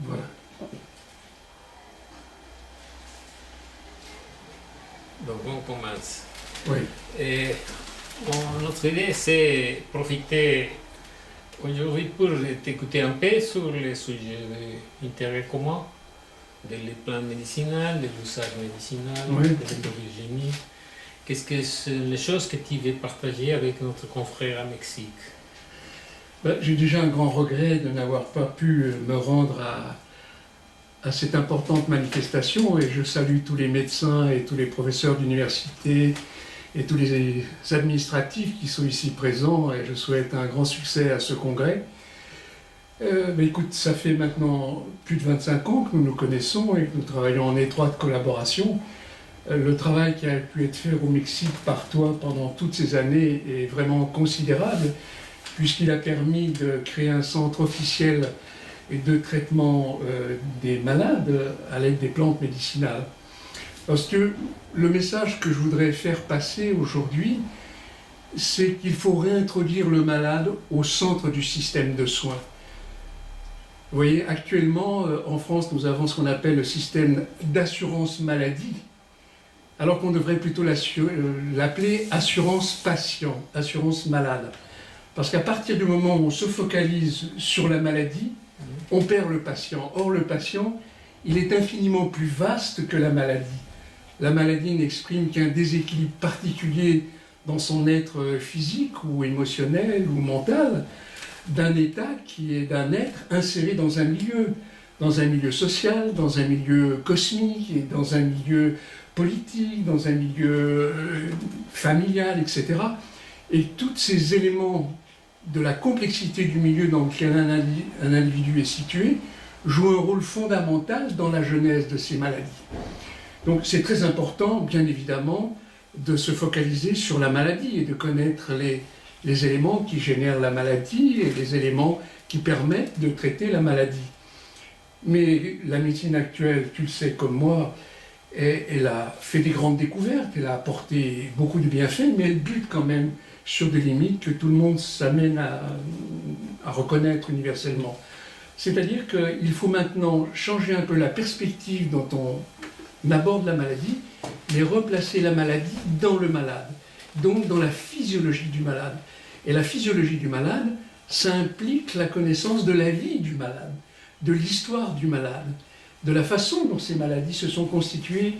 Voilà. Donc on commence. Oui. Et bon, notre idée, c'est profiter aujourd'hui pour t'écouter un peu sur les sujets d'intérêt commun, les plantes médicinales, de l'usage médicinal, Oui. de l'endogénie. Qu'est-ce que sont les choses que tu veux partager avec notre confrère au Mexique? J'ai déjà un grand regret de n'avoir pas pu me rendre à cette importante manifestation et je salue tous les médecins et tous les professeurs d'université et tous les administratifs qui sont ici présents et je souhaite un grand succès à ce congrès. Écoute, ça fait maintenant plus de 25 ans que nous nous connaissons et que nous travaillons en étroite collaboration. Le travail qui a pu être fait au Mexique par toi pendant toutes ces années est vraiment considérable puisqu'il a permis de créer un centre officiel et de traitement des malades à l'aide des plantes médicinales. Parce que le message que je voudrais faire passer aujourd'hui, c'est qu'il faut réintroduire le malade au centre du système de soins. Vous voyez, actuellement, en France, nous avons ce qu'on appelle le système d'assurance maladie, alors qu'on devrait plutôt l'appeler assurance patient, assurance malade. Parce qu'à partir du moment où on se focalise sur la maladie, on perd le patient. Or, le patient, il est infiniment plus vaste que la maladie. La maladie n'exprime qu'un déséquilibre particulier dans son être physique ou émotionnel ou mental, d'un état qui est d'un être inséré dans un milieu social, dans un milieu cosmique, et dans un milieu politique, dans un milieu familial, etc. Et tous ces éléments de la complexité du milieu dans lequel un individu est situé jouent un rôle fondamental dans la genèse de ces maladies. Donc c'est très important, bien évidemment, de se focaliser sur la maladie et de connaître les éléments qui génèrent la maladie et les éléments qui permettent de traiter la maladie. Mais la médecine actuelle, tu le sais comme moi, elle a fait des grandes découvertes, elle a apporté beaucoup de bienfaits, mais elle bute quand même sur des limites que tout le monde s'amène à reconnaître universellement. C'est-à-dire qu'il faut maintenant changer un peu la perspective dont on aborde la maladie, mais replacer la maladie dans le malade, donc dans la physiologie du malade. Et la physiologie du malade, ça implique la connaissance de la vie du malade, de l'histoire du malade, de la façon dont ces maladies se sont constituées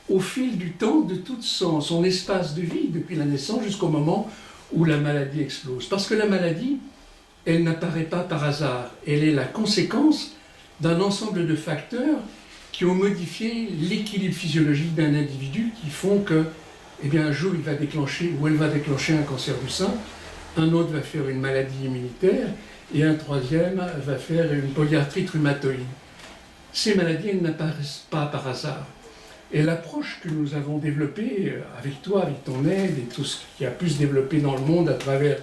au fil du temps, de tout son espace de vie, depuis la naissance jusqu'au moment où la maladie explose. Parce que la maladie, elle n'apparaît pas par hasard, elle est la conséquence d'un ensemble de facteurs qui ont modifié l'équilibre physiologique d'un individu qui font que, eh bien, un jour il va déclencher ou elle va déclencher un cancer du sein, un autre va faire une maladie immunitaire et un troisième va faire une polyarthrite rhumatoïde. Ces maladies, elles n'apparaissent pas par hasard. Et l'approche que nous avons développée avec toi, avec ton aide et tout ce qui a pu se développer dans le monde à travers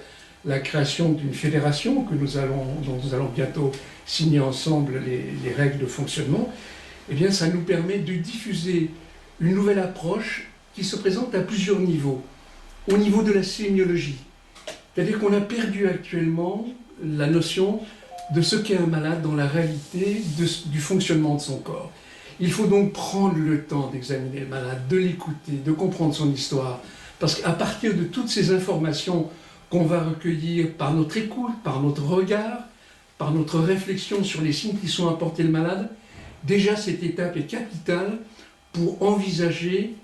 la création d'une fédération dont nous allons bientôt signer ensemble les règles de fonctionnement, eh bien, ça nous permet de diffuser une nouvelle approche qui se présente à plusieurs niveaux. Au niveau de la sémiologie, c'est-à-dire qu'on a perdu actuellement la notion de ce qu'est un malade dans la réalité du fonctionnement de son corps. Il faut donc prendre le temps d'examiner le malade, de l'écouter, de comprendre son histoire, parce qu'à partir de toutes ces informations qu'on va recueillir par notre écoute, par notre regard, par notre réflexion sur les signes qui sont apportés le malade, déjà cette étape est capitale pour envisager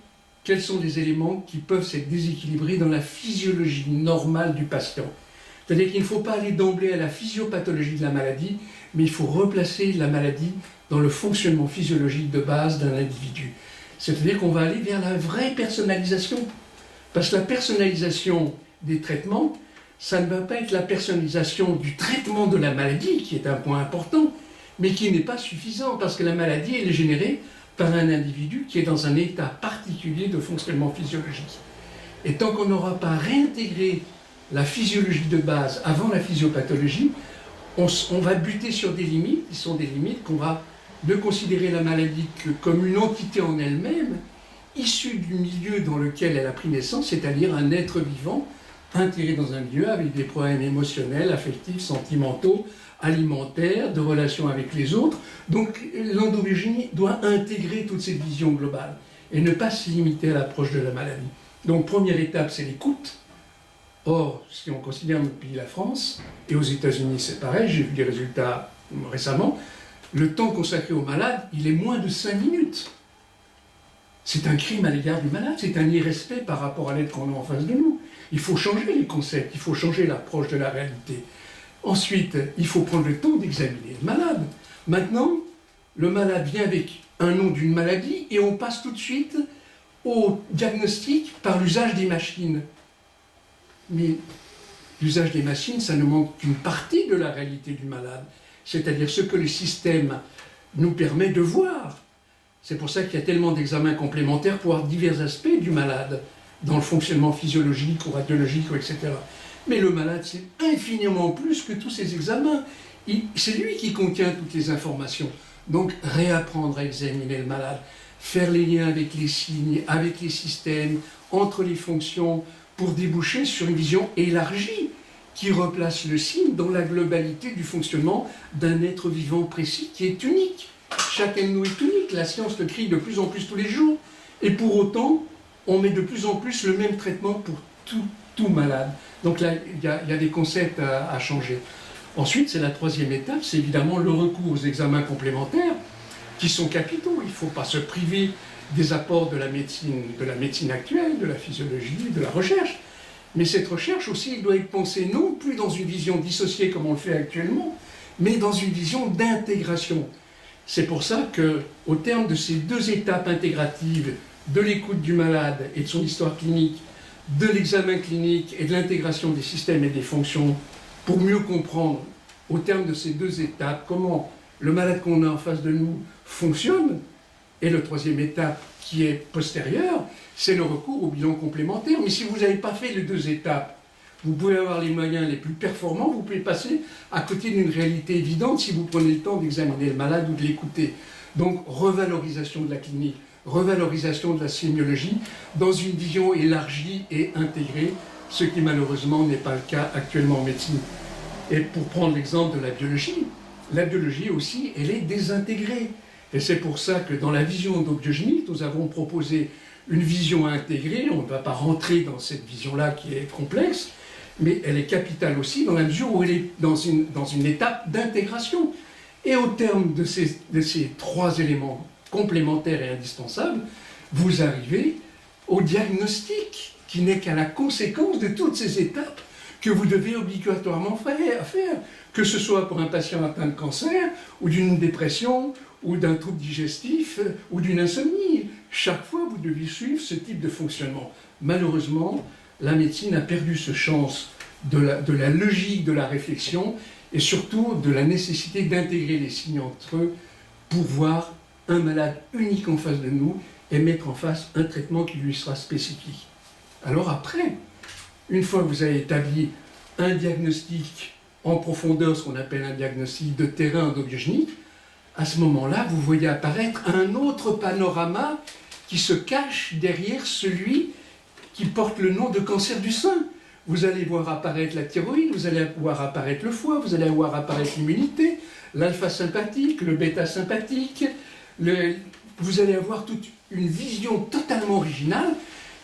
quels sont les éléments qui peuvent s'être déséquilibrés dans la physiologie normale du patient. C'est-à-dire qu'il ne faut pas aller d'emblée à la physiopathologie de la maladie, mais il faut replacer la maladie dans le fonctionnement physiologique de base d'un individu. C'est-à-dire qu'on va aller vers la vraie personnalisation. Parce que la personnalisation des traitements, ça ne va pas être la personnalisation du traitement de la maladie, qui est un point important, mais qui n'est pas suffisant, parce que la maladie, elle est générée par un individu qui est dans un état particulier de fonctionnement physiologique. Et tant qu'on n'aura pas réintégré la physiologie de base avant la physiopathologie, on va buter sur des limites, qui sont des limites qu'on va ne considérer la maladie que comme une entité en elle-même, issue du milieu dans lequel elle a pris naissance, c'est-à-dire un être vivant, intégré dans un milieu avec des problèmes émotionnels, affectifs, sentimentaux, alimentaire, de relations avec les autres. Donc l'endobiogénie doit intégrer toute cette vision globale et ne pas se limiter à l'approche de la maladie. Donc première étape, c'est l'écoute. Or, si on considère notre pays, la France, et aux États-Unis c'est pareil, j'ai vu des résultats récemment, le temps consacré au malade, il est moins de 5 minutes. C'est un crime à l'égard du malade, c'est un irrespect par rapport à l'être qu'on a en face de nous. Il faut changer les concepts, il faut changer l'approche de la réalité. Ensuite, il faut prendre le temps d'examiner le malade. Maintenant, le malade vient avec un nom d'une maladie et on passe tout de suite au diagnostic par l'usage des machines. Mais l'usage des machines, ça ne montre qu'une partie de la réalité du malade, c'est-à-dire ce que le système nous permet de voir. C'est pour ça qu'il y a tellement d'examens complémentaires pour voir divers aspects du malade, dans le fonctionnement physiologique ou radiologique, etc. Mais le malade, c'est infiniment plus que tous ces examens. C'est lui qui contient toutes les informations. Donc, réapprendre à examiner le malade, faire les liens avec les signes, avec les systèmes, entre les fonctions, pour déboucher sur une vision élargie qui replace le signe dans la globalité du fonctionnement d'un être vivant précis qui est unique. Chacun de nous est unique, la science le crie de plus en plus tous les jours, et pour autant, on met de plus en plus le même traitement pour tout malade. Donc là, il y a des concepts à changer. Ensuite, c'est la troisième étape, c'est évidemment le recours aux examens complémentaires, qui sont capitaux. Il ne faut pas se priver des apports de la médecine actuelle, de la physiologie, de la recherche. Mais cette recherche aussi, elle doit être pensée non plus dans une vision dissociée comme on le fait actuellement, mais dans une vision d'intégration. C'est pour ça qu'au terme de ces deux étapes intégratives, de l'écoute du malade et de son histoire clinique, de l'examen clinique et de l'intégration des systèmes et des fonctions, pour mieux comprendre, au terme de ces deux étapes, comment le malade qu'on a en face de nous fonctionne, et la troisième étape qui est postérieure, c'est le recours au bilan complémentaire. Mais si vous n'avez pas fait les deux étapes, vous pouvez avoir les moyens les plus performants, vous pouvez passer à côté d'une réalité évidente si vous prenez le temps d'examiner le malade ou de l'écouter. Donc, revalorisation de la clinique, revalorisation de la sémiologie, dans une vision élargie et intégrée, ce qui malheureusement n'est pas le cas actuellement en médecine. Et pour prendre l'exemple de la biologie aussi, elle est désintégrée. Et c'est pour ça que dans la vision endobiogénique, nous avons proposé une vision intégrée. On ne va pas rentrer dans cette vision-là qui est complexe, mais elle est capitale aussi dans la mesure où elle est dans une étape d'intégration. Et au terme de ces trois éléments complémentaires et indispensables, vous arrivez au diagnostic, qui n'est qu'à la conséquence de toutes ces étapes que vous devez obligatoirement faire, que ce soit pour un patient atteint de cancer, ou d'une dépression, ou d'un trouble digestif, ou d'une insomnie. Chaque fois, vous devez suivre ce type de fonctionnement. Malheureusement, la médecine a perdu ce sens de la logique de la réflexion, et surtout de la nécessité d'intégrer les signes entre eux pour voir un malade unique en face de nous et mettre en face un traitement qui lui sera spécifique. Alors après, une fois que vous avez établi un diagnostic en profondeur, ce qu'on appelle un diagnostic de terrain endobiogénique, à ce moment-là, vous voyez apparaître un autre panorama qui se cache derrière celui qui porte le nom de cancer du sein. Vous allez voir apparaître la thyroïde, vous allez voir apparaître le foie, vous allez voir apparaître l'immunité, l'alpha-sympathique, le bêta-sympathique. Vous allez avoir toute une vision totalement originale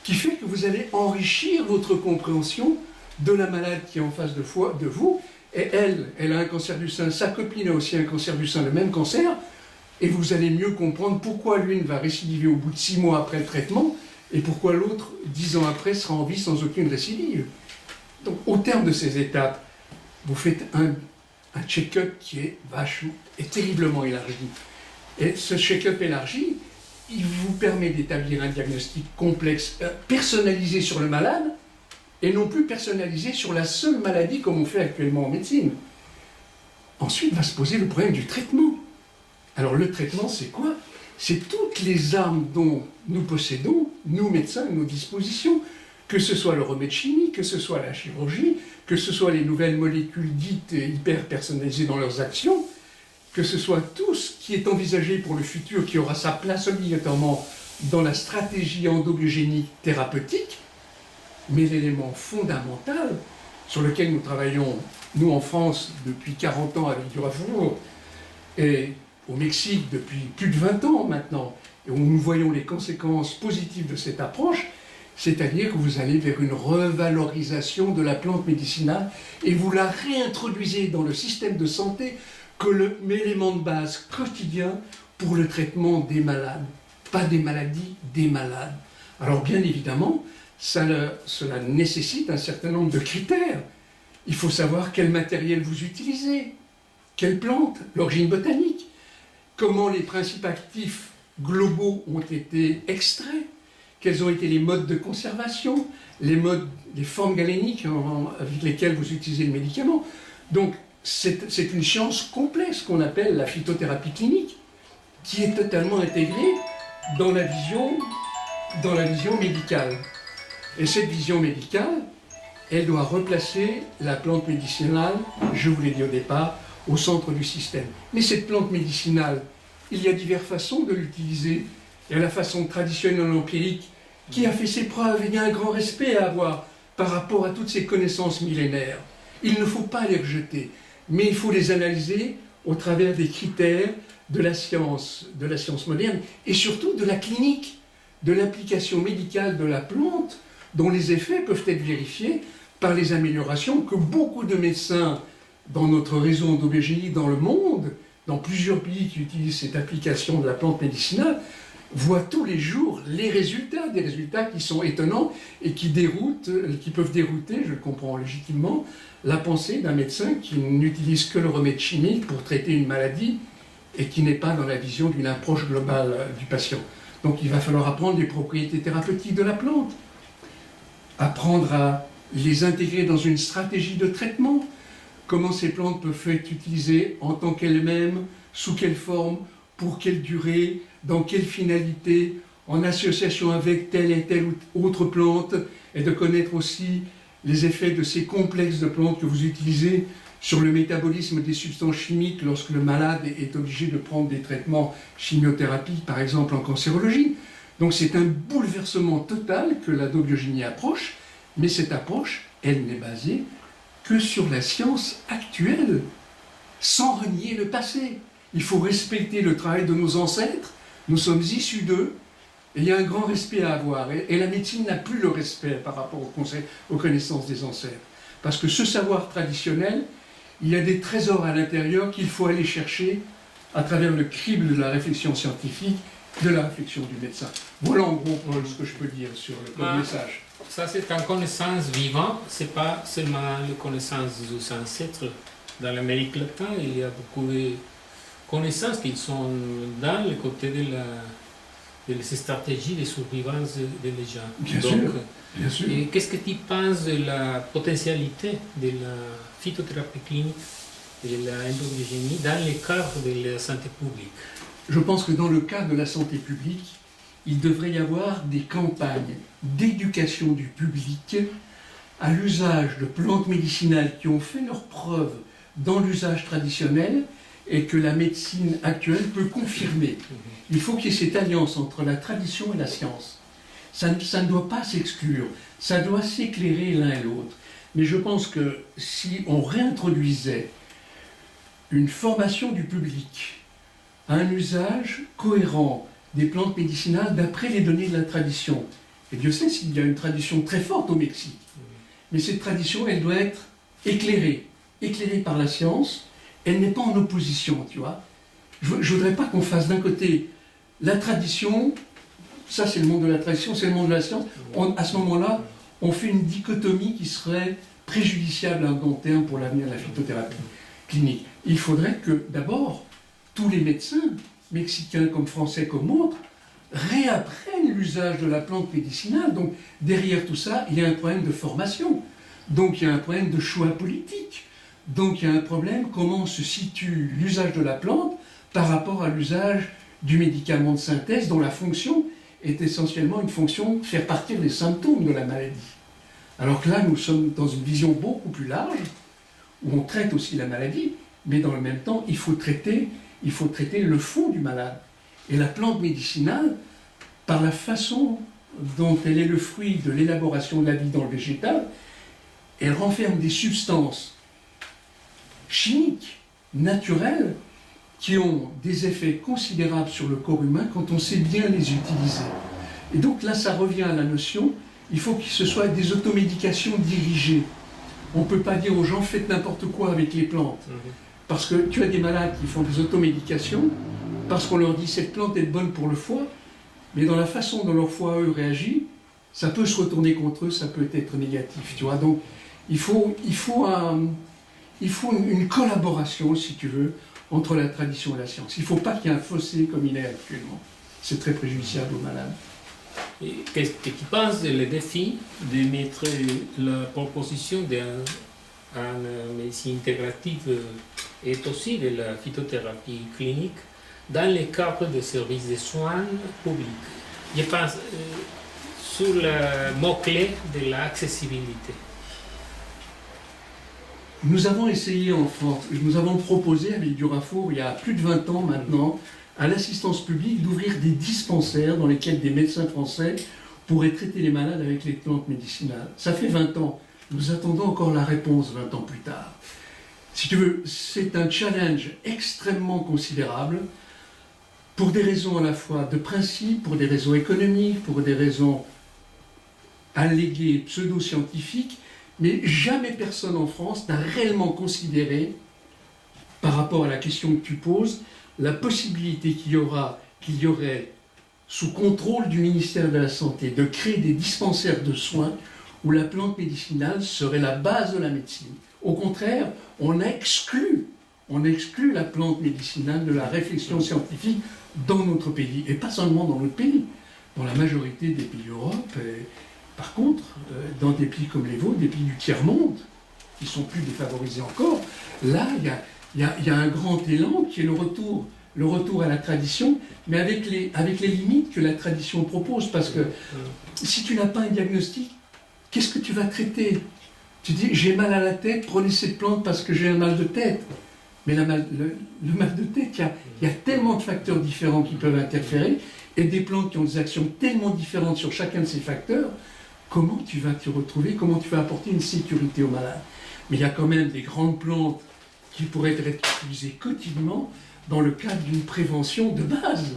qui fait que vous allez enrichir votre compréhension de la malade qui est en face de vous. Et elle a un cancer du sein, sa copine a aussi un cancer du sein, le même cancer, et vous allez mieux comprendre pourquoi l'une va récidiver au bout de 6 mois après le traitement, et pourquoi l'autre, 10 ans après, sera en vie sans aucune récidive. Donc, au terme de ces étapes, vous faites un check-up qui est vachement et terriblement élargi. Et ce check-up élargi, il vous permet d'établir un diagnostic complexe, personnalisé sur le malade, et non plus personnalisé sur la seule maladie comme on fait actuellement en médecine. Ensuite va se poser le problème du traitement. Alors le traitement, c'est quoi? C'est toutes les armes dont nous possédons, nous médecins, à nos dispositions, que ce soit le remède chimique, que ce soit la chirurgie, que ce soit les nouvelles molécules dites hyper personnalisées dans leurs actions, que ce soit tout ce qui est envisagé pour le futur, qui aura sa place obligatoirement dans la stratégie endobiogénique thérapeutique. Mais l'élément fondamental, sur lequel nous travaillons, nous en France, depuis 40 ans avec Durafour, et au Mexique depuis plus de 20 ans maintenant, et où nous voyons les conséquences positives de cette approche, c'est-à-dire que vous allez vers une revalorisation de la plante médicinale et vous la réintroduisez dans le système de santé comme l'élément de base quotidien pour le traitement des malades. Pas des maladies, des malades. Alors bien évidemment, cela nécessite un certain nombre de critères. Il faut savoir quel matériel vous utilisez, quelle plante, l'origine botanique, comment les principes actifs globaux ont été extraits, quels ont été les modes de conservation, les formes galéniques avec lesquelles vous utilisez le médicament. Donc c'est une science complexe qu'on appelle la phytothérapie clinique, qui est totalement intégrée dans la vision médicale. Et cette vision médicale, elle doit replacer la plante médicinale, je vous l'ai dit au départ, au centre du système. Mais cette plante médicinale, il y a diverses façons de l'utiliser. Il y a la façon traditionnelle empirique qui a fait ses preuves, et il y a un grand respect à avoir par rapport à toutes ces connaissances millénaires. Il ne faut pas les rejeter, mais il faut les analyser au travers des critères de la science moderne, et surtout de la clinique, de l'application médicale de la plante, dont les effets peuvent être vérifiés par les améliorations que beaucoup de médecins dans notre réseau d'OBGI dans le monde, dans plusieurs pays qui utilisent cette application de la plante médicinale, voient tous les jours des résultats qui sont étonnants et qui peuvent dérouter, je le comprends légitimement, la pensée d'un médecin qui n'utilise que le remède chimique pour traiter une maladie et qui n'est pas dans la vision d'une approche globale du patient. Donc il va falloir apprendre les propriétés thérapeutiques de la plante, apprendre à les intégrer dans une stratégie de traitement, comment ces plantes peuvent être utilisées en tant qu'elles-mêmes, sous quelle forme, pour quelle durée, dans quelle finalité, en association avec telle et telle autre plante, et de connaître aussi les effets de ces complexes de plantes que vous utilisez sur le métabolisme des substances chimiques lorsque le malade est obligé de prendre des traitements chimiothérapiques, par exemple en cancérologie. Donc c'est un bouleversement total que la biogénie approche, mais cette approche, elle n'est basée que sur la science actuelle, sans renier le passé. Il faut respecter le travail de nos ancêtres, nous sommes issus d'eux, et il y a un grand respect à avoir. Et la médecine n'a plus le respect par rapport aux connaissances des ancêtres. Parce que ce savoir traditionnel, il y a des trésors à l'intérieur qu'il faut aller chercher à travers le crible de la réflexion scientifique, de la réflexion du médecin. Voilà en gros ce que je peux dire sur le message. Ça, c'est une connaissance vivante, ce n'est pas seulement la connaissance des ancêtres. Dans l'Amérique latine, il y a beaucoup de connaissances qui sont dans le côté de ces stratégies de survivance des gens. Bien sûr. Et qu'est-ce que tu penses de la potentialité de la phytothérapie clinique et de l'endobiogénie dans le cadre de la santé publique? Je pense que dans le cadre de la santé publique, il devrait y avoir des campagnes d'éducation du public à l'usage de plantes médicinales qui ont fait leurs preuves dans l'usage traditionnel et que la médecine actuelle peut confirmer. Il faut qu'il y ait cette alliance entre la tradition et la science. Ça ne doit pas s'exclure, ça doit s'éclairer l'un et l'autre. Mais je pense que si on réintroduisait une formation du public à un usage cohérent des plantes médicinales d'après les données de la tradition, et Dieu sait s'il y a une tradition très forte au Mexique, mais cette tradition, elle doit être éclairée par la science, elle n'est pas en opposition, tu vois. Je ne voudrais pas qu'on fasse d'un côté la tradition, ça c'est le monde de la tradition, c'est le monde de la science. À ce moment-là, on fait une dichotomie qui serait préjudiciable à long terme pour l'avenir de la phytothérapie clinique. Il faudrait que d'abord, tous les médecins, mexicains comme français comme autres, réapprennent l'usage de la plante médicinale. Donc derrière tout ça, il y a un problème de formation. Donc il y a un problème de choix politique. Donc il y a un problème, comment se situe l'usage de la plante par rapport à l'usage du médicament de synthèse dont la fonction est essentiellement une fonction de faire partir les symptômes de la maladie. Alors que là, nous sommes dans une vision beaucoup plus large, où on traite aussi la maladie, mais dans le même temps, il faut traiter le fond du malade. Et la plante médicinale, par la façon dont elle est le fruit de l'élaboration de la vie dans le végétal, elle renferme des substances chimiques, naturelles, qui ont des effets considérables sur le corps humain quand on sait bien les utiliser. Et donc là, ça revient à la notion, il faut que ce soit des automédications dirigées. On ne peut pas dire aux gens, faites n'importe quoi avec les plantes. Parce que tu as des malades qui font des automédications, parce qu'on leur dit, cette plante est bonne pour le foie, mais dans la façon dont leur foie, eux, réagit, ça peut se retourner contre eux, ça peut être négatif. Tu vois. Donc, il faut une collaboration, si tu veux, entre la tradition et la science. Il ne faut pas qu'il y ait un fossé comme il est actuellement. C'est très préjudiciable aux malades. Et qu'est-ce que tu penses du défi de mettre la proposition d'une médecine intégrative et aussi de la phytothérapie clinique dans le cadre des services de soins publics? Je pense sur le mot-clé de l'accessibilité. Nous avons essayé en France, nous avons proposé avec Durafour, il y a plus de 20 ans maintenant, à l'assistance publique d'ouvrir des dispensaires dans lesquels des médecins français pourraient traiter les malades avec les plantes médicinales. Ça fait 20 ans. Nous attendons encore la réponse 20 ans plus tard. Si tu veux, c'est un challenge extrêmement considérable pour des raisons à la fois de principe, pour des raisons économiques, pour des raisons alléguées pseudo-scientifiques, mais jamais personne en France n'a réellement considéré, par rapport à la question que tu poses, la possibilité qu'il y aurait, sous contrôle du ministère de la Santé, de créer des dispensaires de soins où la plante médicinale serait la base de la médecine. Au contraire, on exclut la plante médicinale de la réflexion scientifique dans notre pays, et pas seulement dans notre pays, dans la majorité des pays d'Europe. Par contre, dans des pays comme les vôtres, des pays du tiers-monde, qui sont plus défavorisés encore, là, il y a un grand élan qui est le retour à la tradition, mais avec les limites que la tradition propose. Parce que si tu n'as pas un diagnostic, qu'est-ce que tu vas traiter? Tu dis, j'ai mal à la tête, prenez cette plante parce que j'ai un mal de tête. Mais le mal de tête, il y a tellement de facteurs différents qui peuvent interférer, et des plantes qui ont des actions tellement différentes sur chacun de ces facteurs. Comment tu vas te retrouver, comment tu vas apporter une sécurité aux malades? Mais il y a quand même des grandes plantes qui pourraient être utilisées quotidiennement dans le cadre d'une prévention de base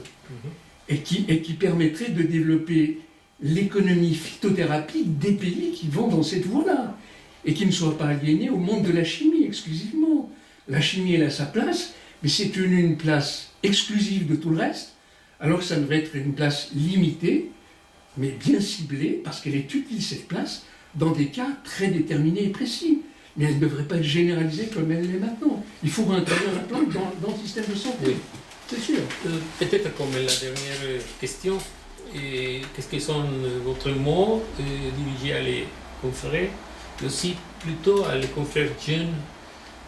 et qui permettrait de développer l'économie phytothérapique des pays qui vont dans cette voie-là et qui ne soient pas aliénés au monde de la chimie exclusivement. La chimie, elle a sa place, mais c'est une place exclusive de tout le reste, alors que ça devrait être une place limitée, mais bien ciblée, parce qu'elle est utile, cette place, dans des cas très déterminés et précis. Mais elle ne devrait pas être généralisée comme elle l'est maintenant. Il faut introduire la plante dans le système de santé, oui. C'est sûr. Peut-être comme la dernière question, qu'est-ce que sont votre mots dirigés à les confrères, et aussi plutôt à les confrères jeunes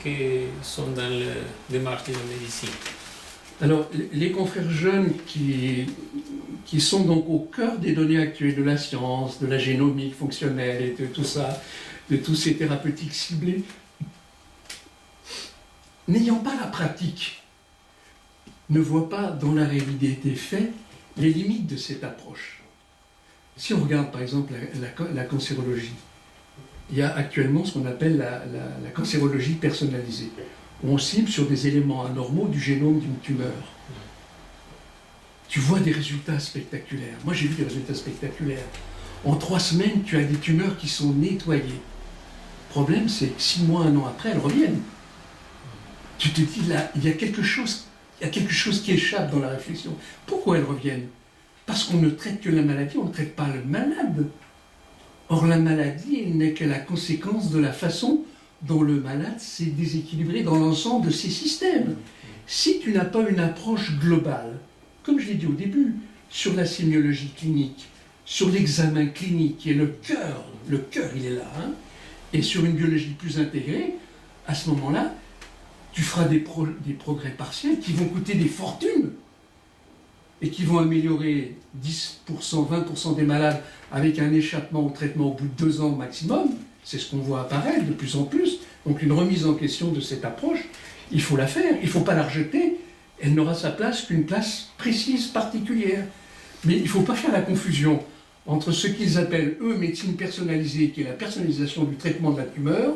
qui sont dans la démarche de la médecine? Alors, les confrères jeunes qui sont donc au cœur des données actuelles de la science, de la génomique fonctionnelle et de tout ça, de tous ces thérapeutiques ciblées, n'ayant pas la pratique, ne voient pas dans la réalité des faits les limites de cette approche. Si on regarde par exemple la cancérologie, il y a actuellement ce qu'on appelle la cancérologie personnalisée. On cible sur des éléments anormaux du génome d'une tumeur. Tu vois des résultats spectaculaires. Moi, j'ai vu des résultats spectaculaires. En 3 semaines, tu as des tumeurs qui sont nettoyées. Le problème, c'est que 6 mois, 1 an après, elles reviennent. Tu te dis, là, il y a quelque chose qui échappe dans la réflexion. Pourquoi elles reviennent? Parce qu'on ne traite que la maladie, on ne traite pas le malade. Or, la maladie, elle n'est que la conséquence de la façon dont le malade s'est déséquilibré dans l'ensemble de ses systèmes. Si tu n'as pas une approche globale, comme je l'ai dit au début, sur la sémiologie clinique, sur l'examen clinique, qui est le cœur il est là, hein, et sur une biologie plus intégrée, à ce moment-là, tu feras des progrès partiels qui vont coûter des fortunes et qui vont améliorer 10%, 20% des malades avec un échappement au traitement au bout de 2 ans maximum. C'est ce qu'on voit apparaître de plus en plus. Donc une remise en question de cette approche, il faut la faire, il ne faut pas la rejeter. Elle n'aura sa place qu'une place précise, particulière. Mais il ne faut pas faire la confusion entre ce qu'ils appellent, eux, médecine personnalisée, qui est la personnalisation du traitement de la tumeur,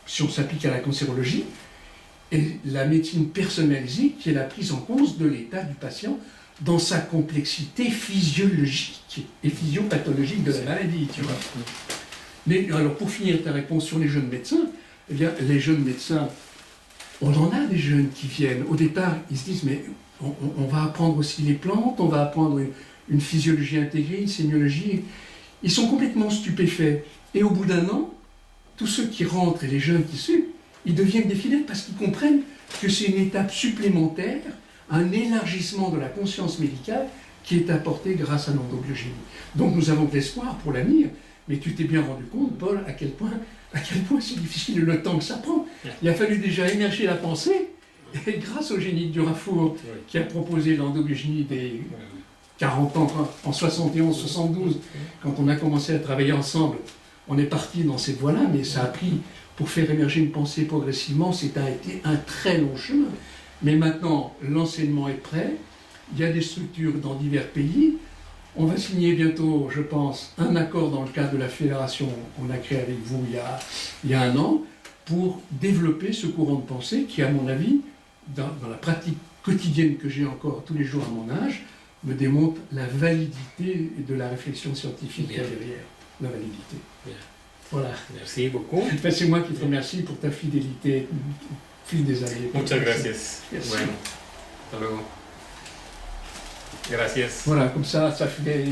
si on s'applique à la cancérologie, et la médecine personnalisée, qui est la prise en compte de l'état du patient dans sa complexité physiologique et physiopathologique de la maladie, tu vois. Mais alors, pour finir ta réponse sur les jeunes médecins, eh bien, les jeunes médecins, on en a des jeunes qui viennent. Au départ, ils se disent, mais on va apprendre aussi les plantes, on va apprendre une physiologie intégrée, une sémiologie. Ils sont complètement stupéfaits. Et au bout d'un an, tous ceux qui rentrent et les jeunes qui suivent, ils deviennent des fidèles parce qu'ils comprennent que c'est une étape supplémentaire, un élargissement de la conscience médicale qui est apporté grâce à l'endobiogénie. Donc nous avons de l'espoir pour l'avenir, mais tu t'es bien rendu compte, Paul, à quel point c'est difficile le temps que ça prend. Il a fallu déjà émerger la pensée, et grâce au génie de Durafour, qui a proposé l'endobiogénie des 40 ans, en 71-72, quand on a commencé à travailler ensemble, on est parti dans cette voie-là, mais ça a pris, pour faire émerger une pensée progressivement, ça a été un très long chemin. Mais maintenant, l'enseignement est prêt, il y a des structures dans divers pays. On va signer bientôt, je pense, un accord dans le cadre de la fédération qu'on a créée avec vous il y a un an, pour développer ce courant de pensée qui, à mon avis, dans la pratique quotidienne que j'ai encore tous les jours à mon âge, me démontre la validité de la réflexion scientifique qu'il y a derrière. La validité. Bien. Voilà. Merci beaucoup. C'est moi qui te remercie pour ta fidélité au fil des années. Muchas gracias. Merci. Bueno, hasta luego. Gracias. Voilà, comme ça fait